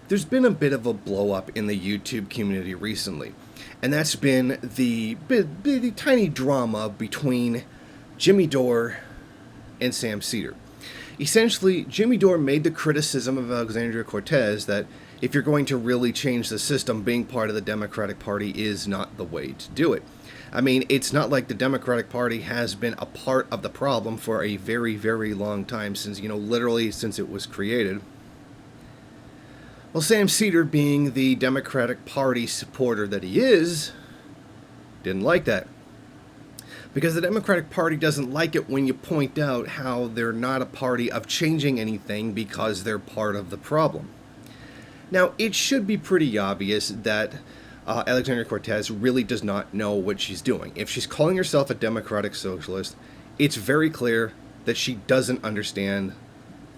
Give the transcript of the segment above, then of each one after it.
There's been a bit of a blow up in the YouTube community recently, and that's been the tiny drama between Jimmy Dore and Sam Seder. Essentially, Jimmy Dore made the criticism of Alexandria Ocasio-Cortez that if you're going to really change the system, being part of the Democratic Party is not the way to do it. I mean, it's not like the Democratic Party has been a part of the problem for a very, very long time, since, literally since it was created. Well, Sam Seder, being the Democratic Party supporter that he is, didn't like that. Because the Democratic Party doesn't like it when you point out how they're not a party of changing anything because they're part of the problem. Now, it should be pretty obvious that Alexandria Cortez really does not know what she's doing. If she's calling herself a democratic socialist, it's very clear that she doesn't understand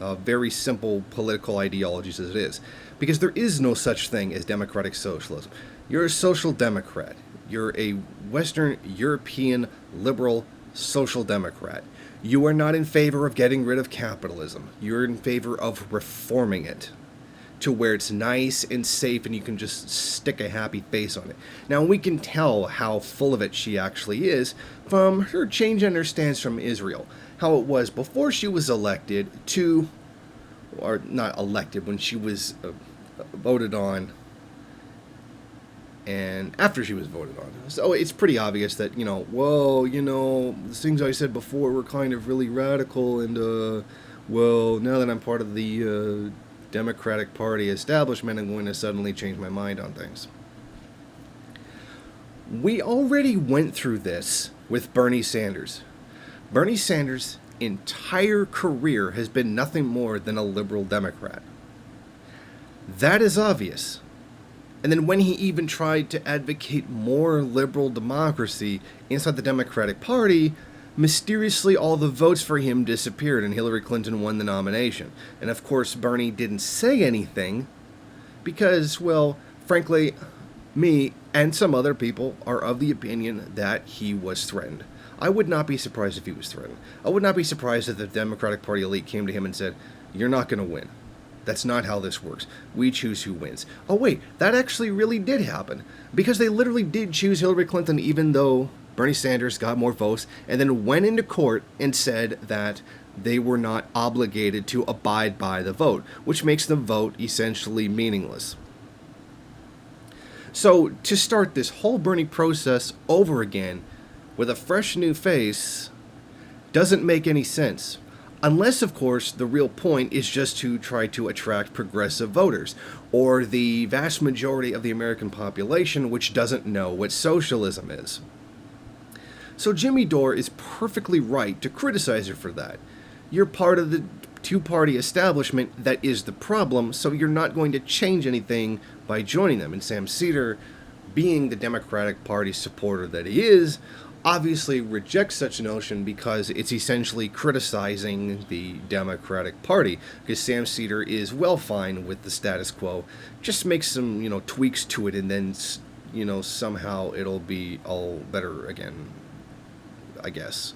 very simple political ideologies as it is. Because there is no such thing as democratic socialism. You're a social democrat. You're a Western European liberal social democrat. You are not in favor of getting rid of capitalism. You're in favor of reforming it to where it's nice and safe and you can just stick a happy face on it. Now, we can tell how full of it she actually is from her change in her stance from Israel. How it was before she was elected to, or not elected, when she was voted on, and after she was voted on. So it's pretty obvious that, the things I said before were kind of really radical, and, now that I'm part of the Democratic Party establishment, I'm going to suddenly change my mind on things. We already went through this with Bernie Sanders. Bernie Sanders' entire career has been nothing more than a liberal Democrat. That is obvious. And then when he even tried to advocate more liberal democracy inside the Democratic Party, mysteriously all the votes for him disappeared and Hillary Clinton won the nomination. And of course, Bernie didn't say anything because, well, frankly, me and some other people are of the opinion that he was threatened. I would not be surprised if he was threatened. I would not be surprised if the Democratic Party elite came to him and said, "You're not going to win. That's not how this works. We choose who wins." Oh wait, that actually really did happen. Because they literally did choose Hillary Clinton even though Bernie Sanders got more votes, and then went into court and said that they were not obligated to abide by the vote, which makes the vote essentially meaningless. So to start this whole Bernie process over again with a fresh new face doesn't make any sense. Unless, of course, the real point is just to try to attract progressive voters, or the vast majority of the American population which doesn't know what socialism is. So Jimmy Dore is perfectly right to criticize her for that. You're part of the two-party establishment that is the problem, so you're not going to change anything by joining them. And Sam Seder, being the Democratic Party supporter that he is, obviously rejects such a notion because it's essentially criticizing the Democratic Party, because Sam Seder is well fine with the status quo, just make some, tweaks to it, and then, somehow it'll be all better again, I guess.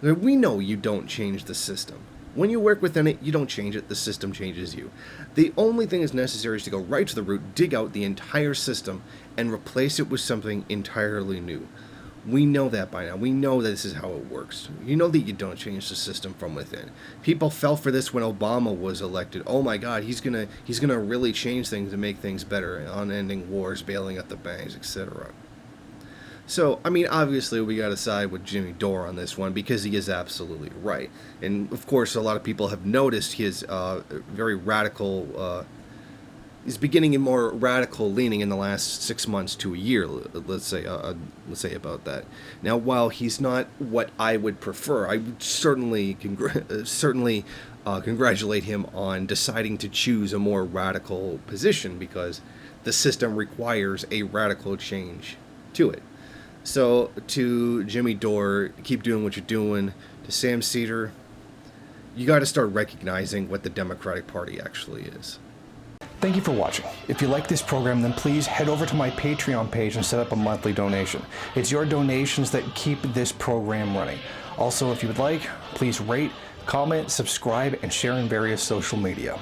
We know you don't change the system. When you work within it, you don't change it, the system changes you. The only thing that's necessary is to go right to the root, dig out the entire system, and replace it with something entirely new. We know that by now. We know that this is how it works. You know that you don't change the system from within. People fell for this when Obama was elected. Oh my God, he's gonna really change things to make things better, unending wars, bailing out the banks, etc. So, obviously we got to side with Jimmy Dore on this one because he is absolutely right. And of course, a lot of people have noticed his very radical. Is beginning a more radical leaning in the last 6 months to a year, let's say about that. Now, while he's not what I would prefer, I would certainly congratulate him on deciding to choose a more radical position because the system requires a radical change to it. So, to Jimmy Dore, keep doing what you're doing. To Sam Seder, you got to start recognizing what the Democratic Party actually is. Thank you for watching. If you like this program, then please head over to my Patreon page and set up a monthly donation. It's your donations that keep this program running. Also, if you would like, please rate, comment, subscribe, and share in various social media.